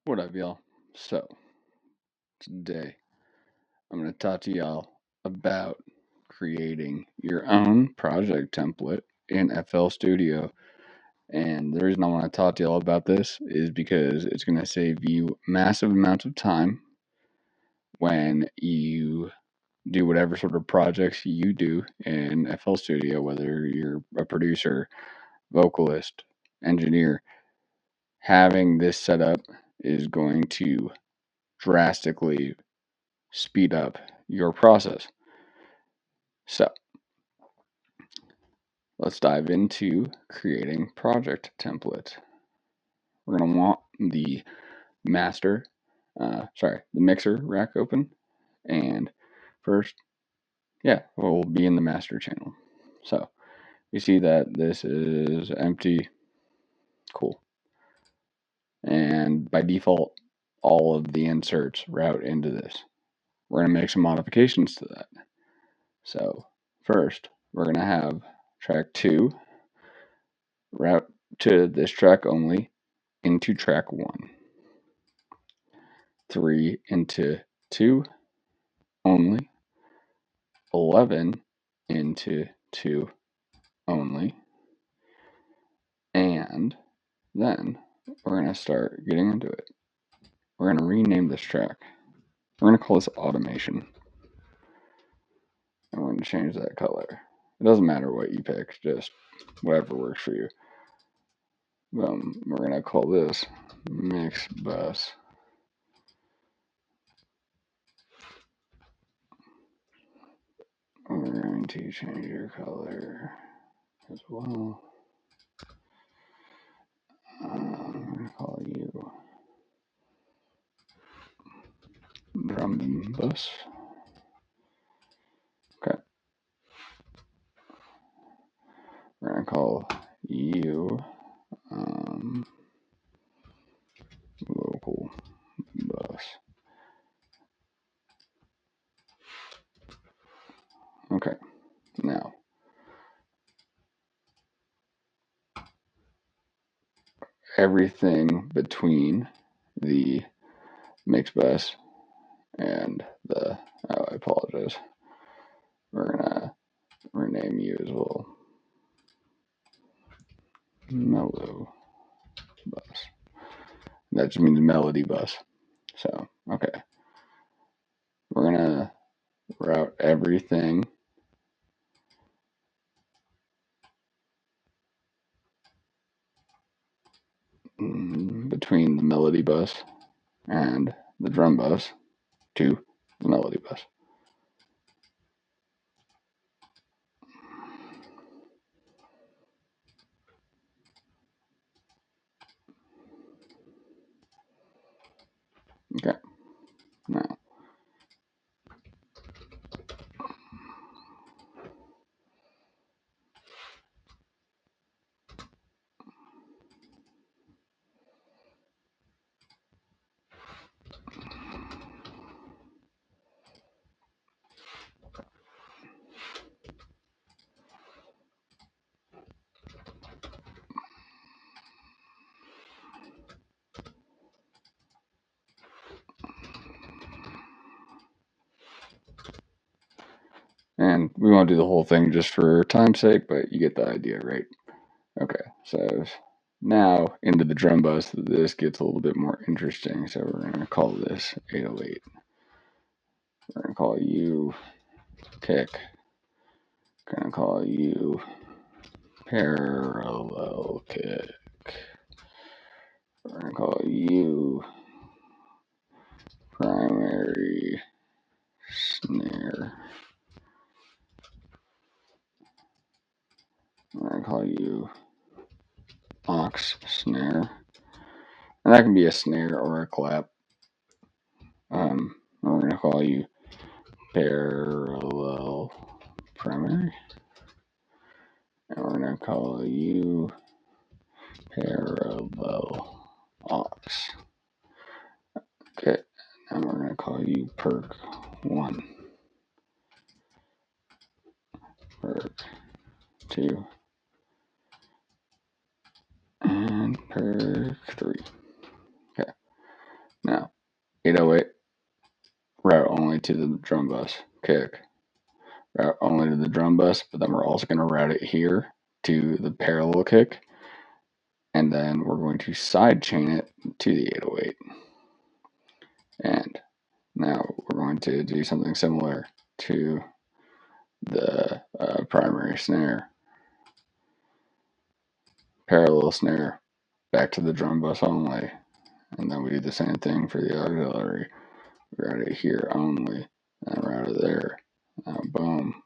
What up, y'all? So, today I'm going to talk to y'all about creating your own project template in FL Studio. And the reason I want to talk to y'all about this is because it's going to save you massive amounts of time when you do whatever sort of projects you do in FL Studio, whether you're a producer, vocalist, engineer. Having this set up is going to drastically speed up your process. So, let's dive into creating project templates. We're going to want the the mixer rack open. And first, we'll be in the master channel. So, you see that this is empty. Cool. And by default, all of the inserts route into this. We're going to make some modifications to that. So, first, we're going to have track 2 route to this track only into track 1. 3 into 2 only. 11 into 2 only. And then we're going to start getting into it. We're going to rename this track. We're going to call this automation. And we're going to change that color. It doesn't matter what you pick, just whatever works for you. We're going to call this mix bus. We're going to change your color as well. I'm going to call you drum bus. Okay. We're going to call you local bus. Okay. Now, everything between the mix bus and the, I apologize. We're going to rename you as well. Mellow bus. That just means melody bus. So, okay. We're going to route everything between the melody bus and the drum bus to the melody bus. Okay. Now, and we won't do the whole thing just for time's sake, but you get the idea, right? Okay, so now into the drum bus, this gets a little bit more interesting. So we're going to call this 808. We're going to call you kick. Going to call you parallel kick. We're going to call you primary snare. We're going to call you aux snare. And that can be a snare or a clap. We're going to call you parallel primary. And we're going to call you parallel aux. Okay, and we're going to call you perk 1. Perk 2. And perk 3. Okay. Now, 808, route only to the drum bus. Kick, route only to the drum bus, but then we're also going to route it here to the parallel kick, and then we're going to side chain it to the 808. And now we're going to do something similar to the primary snare. Parallel snare back to the drum bus only, and then we do the same thing for the auxiliary. We route it here only, and route it there. Now, boom.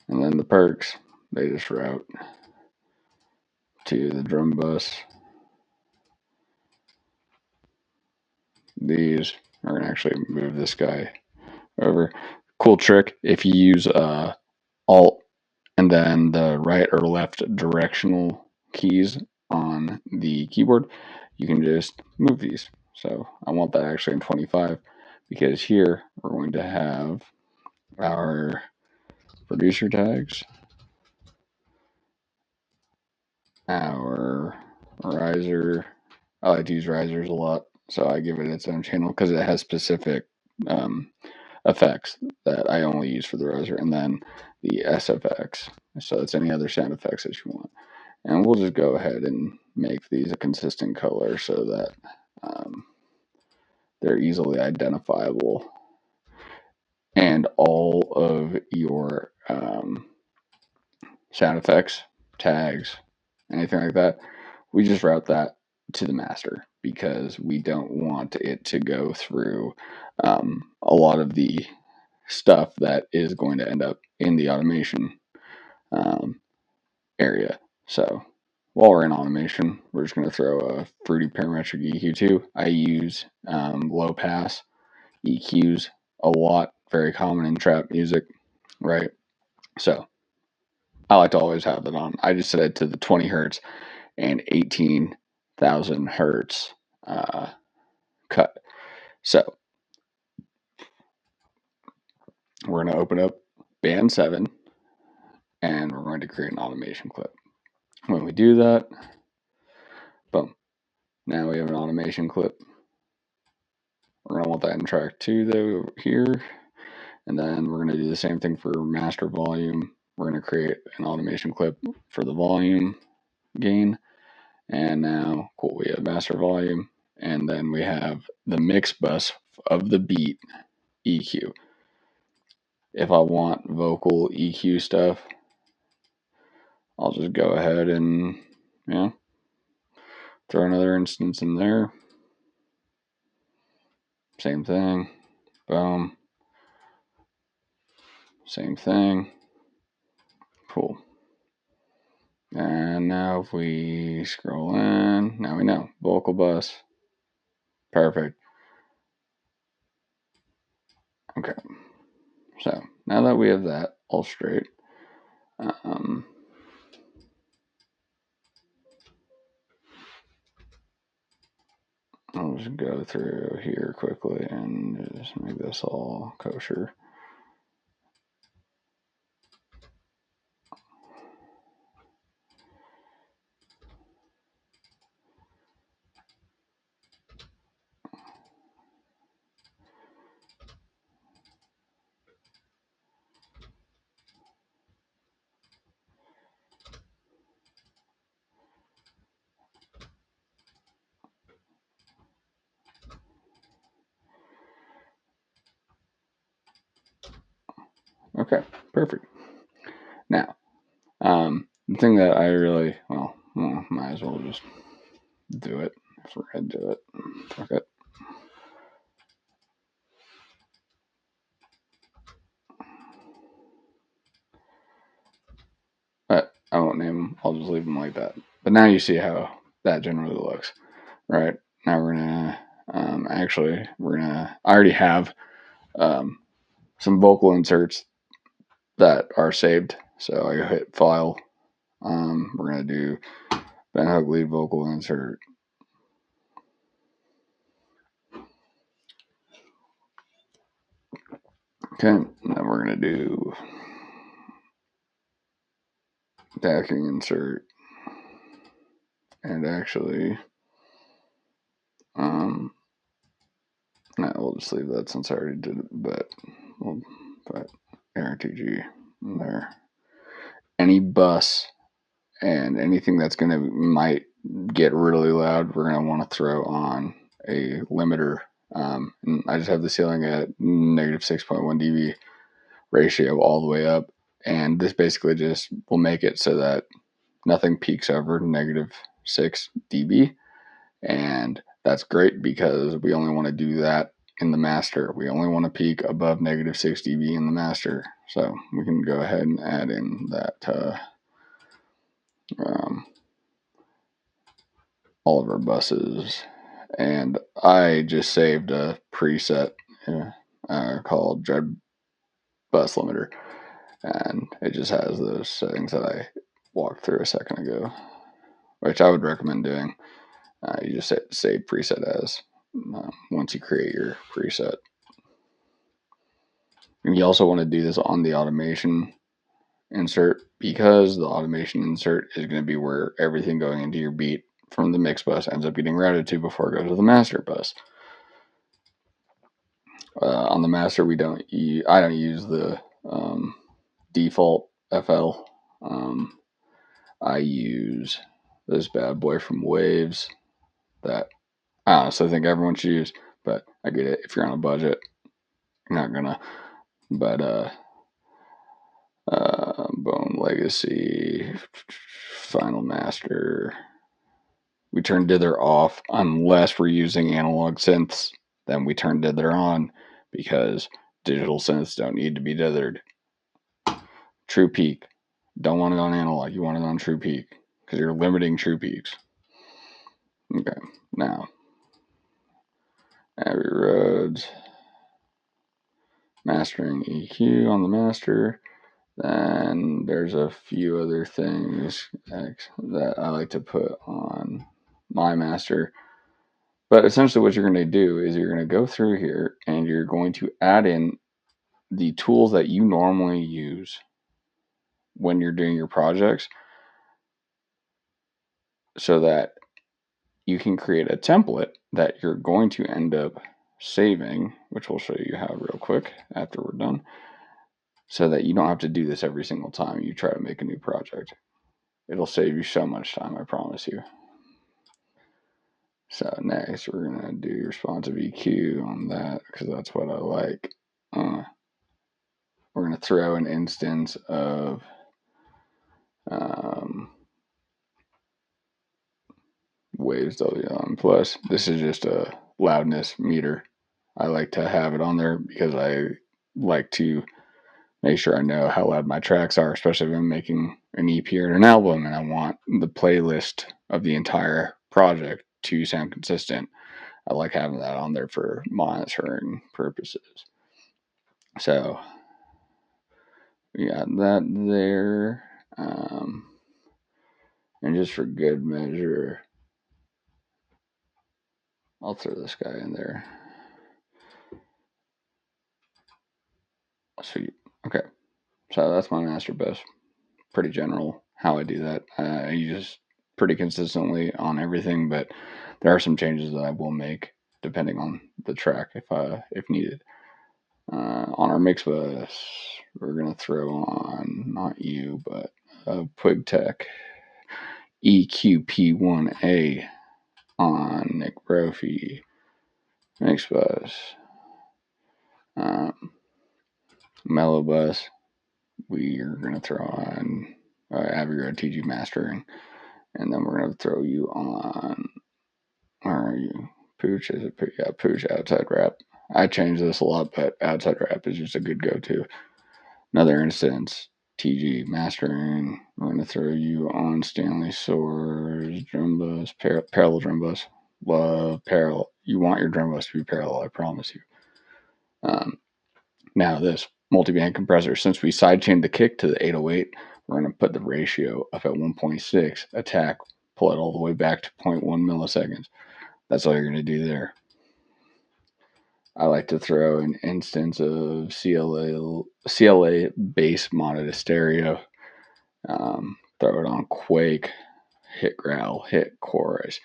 And then the perks, they just route to the drum bus. These are going to actually move this guy over. Cool trick, if you use Alt and then the right or left directional keys on the keyboard, you can just move these. So I want that actually in 25 because here we're going to have our producer tags, our riser. I like to use risers a lot, so I give it its own channel because it has specific um, effects that I only use for the riser, and then the SFX. So it's any other sound effects that you want. And we'll just go ahead and make these a consistent color so that they're easily identifiable. And all of your sound effects, tags, anything like that, we just route that to the master because we don't want it to go through a lot of the stuff that is going to end up in the automation area. So while we're in automation, we're just going to throw a Fruity Parametric EQ2. I use low pass EQs a lot, very common in trap music, right? So I like to always have it on. I just set it to the 20 hertz and 18,000 hertz cut. So we're going to open up band 7 and we're going to create an automation clip. When we do that, boom, now we have an automation clip. We're going to want that in track 2 though here. And then we're going to do the same thing for master volume. We're going to create an automation clip for the volume gain. And now, cool, we have master volume. And then we have the mix bus of the beat EQ. If I want vocal EQ stuff, I'll just go ahead and, throw another instance in there. Same thing. Boom. Same thing. Cool. And now if we scroll in, now we know. Vocal bus. Perfect. Okay. So now that we have that all straight, I'll just go through here quickly and just make this all kosher. Okay, perfect. Now, the thing that I really, might as well just do it if we're going to do it. Okay. But I won't name them. I'll just leave them like that. But now you see how that generally looks, right? Now we're gonna I already have some vocal inserts that are saved. So I hit file. We're gonna do Ben Hook lead vocal insert. Okay, then we're gonna do backing insert, and actually, we'll just leave that since I already did it, but we'll put ARTG in there. Any bus and anything that's might get really loud, we're gonna want to throw on a limiter. And I just have the ceiling at negative 6.1 dB ratio all the way up, and this basically just will make it so that nothing peaks over negative 6 dB, and that's great because we only want to do that in the master. We only want to peak above negative 6 dB in the master, so we can go ahead and add in that all of our buses. And I just saved a preset called Dread Bus Limiter, and it just has those settings that I walked through a second ago, which I would recommend doing. You just save preset as once you create your preset. And you also want to do this on the automation insert, because the automation insert is going to be where everything going into your beat from the mix bus ends up getting routed to before it goes to the master bus. On the master, I don't use the default FL. I use this bad boy from Waves that I honestly think everyone should use, but I get it. If you're on a budget, you're not gonna. But Bone Legacy, Final Master. We turn dither off unless we're using analog synths. Then we turn dither on because digital synths don't need to be dithered. True peak. Don't want it on analog. You want it on true peak because you're limiting true peaks. Okay, now Abbey Roads. Mastering EQ on the master. Then there's a few other things that I like to put on my master. But essentially what you're going to do is you're going to go through here and you're going to add in the tools that you normally use when you're doing your projects so that you can create a template that you're going to end up saving, which we'll show you how real quick after we're done, so that you don't have to do this every single time you try to make a new project. It'll save you so much time, I promise you. So next, we're going to do responsive EQ on that because that's what I like. We're going to throw an instance of Waves WLM Plus. This is just a loudness meter. I like to have it on there because I like to make sure I know how loud my tracks are, especially if I'm making an EP or an album and I want the playlist of the entire project to sound consistent. I like having that on there for monitoring purposes. So we got that there. And just for good measure, I'll throw this guy in there. Sweet. Okay. So that's my master bus. Pretty general how I do that. I use pretty consistently on everything, but there are some changes that I will make depending on the track if needed. On our mix bus, we're gonna throw on not you, but PwigTech EQP1A on Nick Brophy mix bus. Mellow bus, we are gonna throw on Abbey Road TG mastering, and then we're gonna throw you on. Where are you? Pooch, is it? Yeah, Pooch outside wrap. I change this a lot, but outside wrap is just a good go-to. Another instance, TG mastering. We're gonna throw you on Stanley Soares drum bus, parallel drum bus. Love parallel. You want your drum bus to be parallel, I promise you. Now this multi-band compressor, since we sidechained the kick to the 808, we're going to put the ratio up at 1.6, attack, pull it all the way back to 0.1 milliseconds. That's all you're going to do there. I like to throw an instance of CLA bass mono to stereo. Throw it on Quake, hit growl, hit chorus,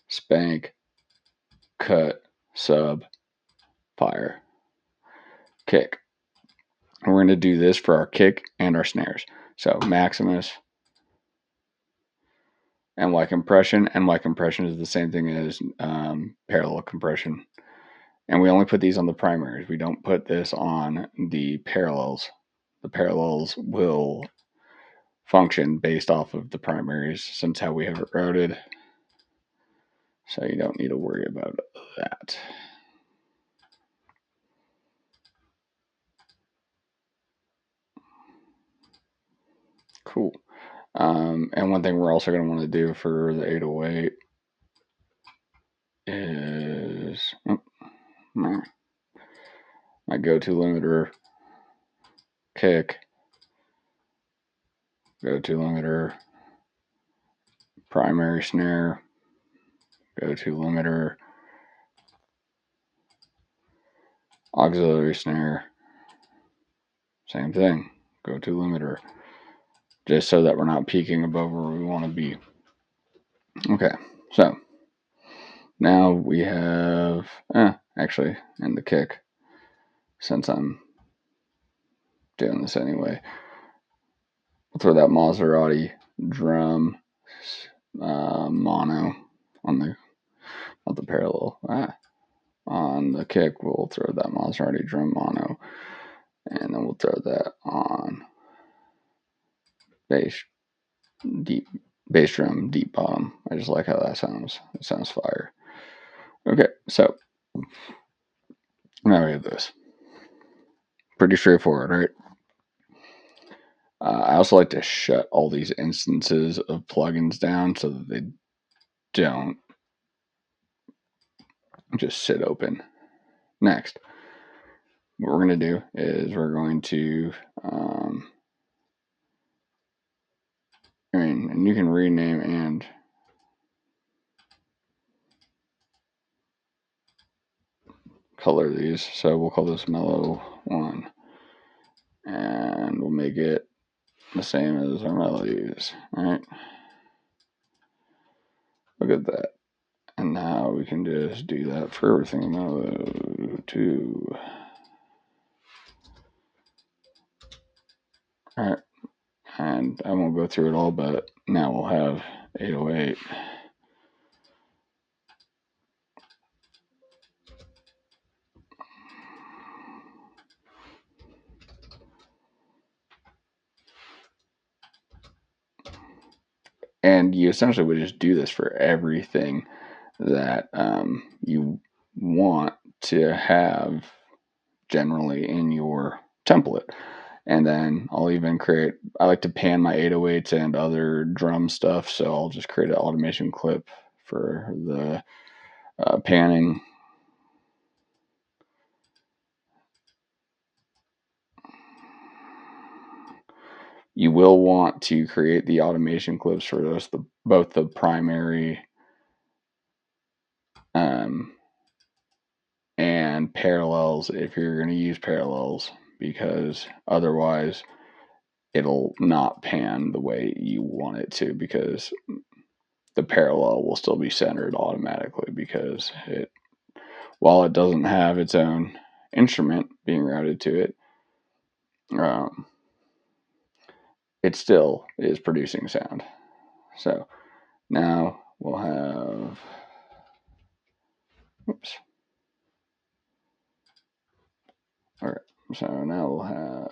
spank, cut, sub, amplifier kick. And we're going to do this for our kick and our snares. So Maximus, NY compression. NY compression is the same thing as parallel compression. And we only put these on the primaries. We don't put this on the parallels. The parallels will function based off of the primaries since how we have it routed. So you don't need to worry about that. Cool. And one thing we're also going to want to do for the 808 is my go-to limiter kick, go-to limiter primary snare, go-to limiter auxiliary snare, same thing, go-to limiter, just so that we're not peaking above where we want to be. Okay, so now we have, actually, in the kick, since I'm doing this anyway, we'll throw that Maserati drum mono on the, not the parallel, on the kick, we'll throw that Maserati drum mono, and then we'll throw that on bass drum, deep bottom. I just like how that sounds. It sounds fire. Okay, so now we have this. Pretty straightforward, right? I also like to shut all these instances of plugins down so that they don't just sit open. Next, what we're going to do is we're going to, and you can rename and color these. So we'll call this mellow 1, and we'll make it the same as our melodies. All right. Look at that. And now we can just do that for everything. Mellow 2. All right. And I won't go through it all, but now we'll have 808. And you essentially would just do this for everything that you want to have generally in your template. And then I'll even create, I like to pan my 808s and other drum stuff, so I'll just create an automation clip for the panning. You will want to create the automation clips for both the primary and parallels if you're going to use parallels, because otherwise it'll not pan the way you want it to, because the parallel will still be centered automatically, because while it doesn't have its own instrument being routed to it, it still is producing sound. So now we'll have, oops. All right, so now we'll have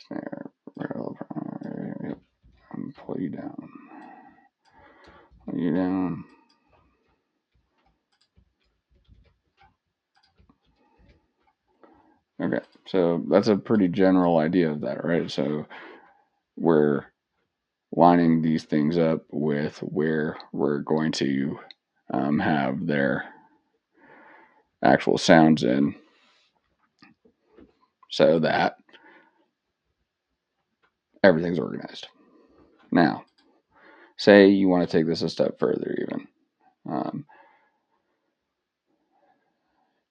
snare, barrel, yep, and pull you down. Pull you down. Okay, so that's a pretty general idea of that, right? So we're lining these things up with where we're going to have their actual sounds in, so that everything's organized. Now, say you want to take this a step further even.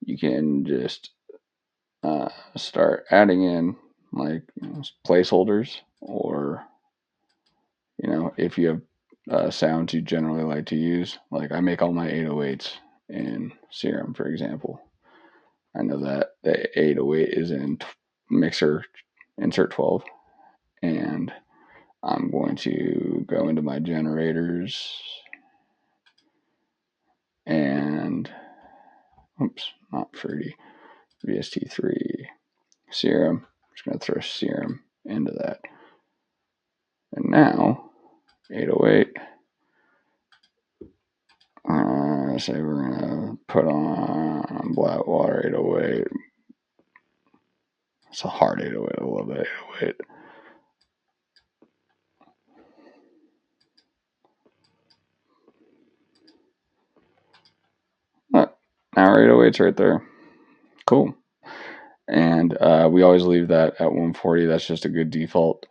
You can just start adding in like placeholders, or if you have sounds you generally like to use. Like I make all my 808s in Serum, for example. I know that the 808 is in mixer insert 12. And I'm going to go into my generators and, oops, not Fruity, VST3 Serum. I'm just going to throw Serum into that. And now, 808, say we're going to put on Blackwater 808. It's a hard 808, I love that 808. Look, now our 808's right there. Cool. And we always leave that at 140. That's just a good default.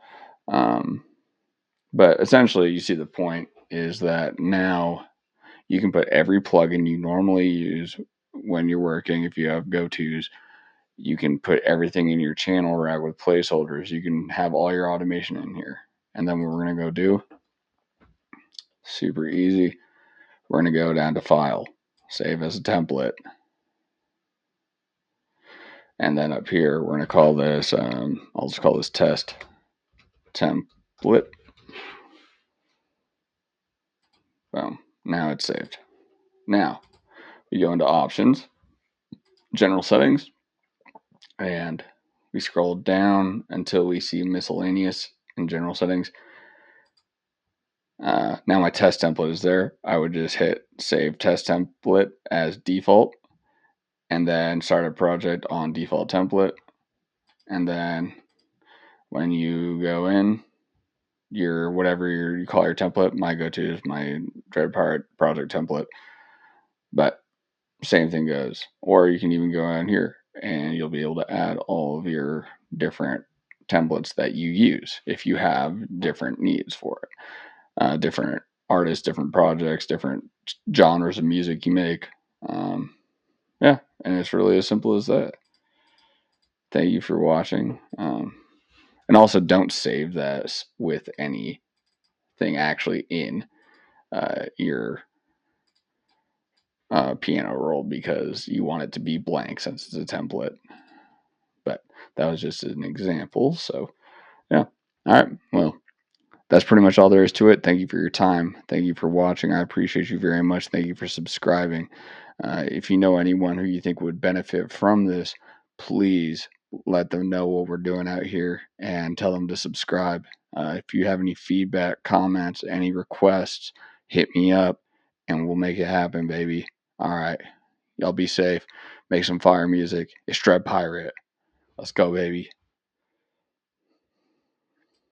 But essentially, you see the point is that now you can put every plugin you normally use when you're working. If you have go-tos, you can put everything in your channel rack with placeholders. You can have all your automation in here. And then what we're going to go do, super easy, we're going to go down to File, Save as a Template. And then up here, we're going to call this, I'll just call this Test Template. Boom. Now it's saved. Now, we go into Options, General Settings, and we scroll down until we see Miscellaneous in General Settings. Now my test template is there. I would just hit Save Test Template as default, and then start a project on default template. And then when you go in, your whatever you call your template, my go-to is my Dreadpirate project template. But same thing goes. Or you can even go on here and you'll be able to add all of your different templates that you use if you have different needs for it. Different artists, different projects, different genres of music you make. Yeah, and it's really as simple as that. Thank you for watching. And also, don't save this with anything actually in your piano roll because you want it to be blank since it's a template. But that was just an example. So, yeah. All right. Well, that's pretty much all there is to it. Thank you for your time. Thank you for watching. I appreciate you very much. Thank you for subscribing. If you know anyone who you think would benefit from this, please let them know what we're doing out here and tell them to subscribe. If you have any feedback, comments, any requests, hit me up and we'll make it happen, baby. All right. Y'all be safe. Make some fire music. It's Dreadpirate. Let's go, baby.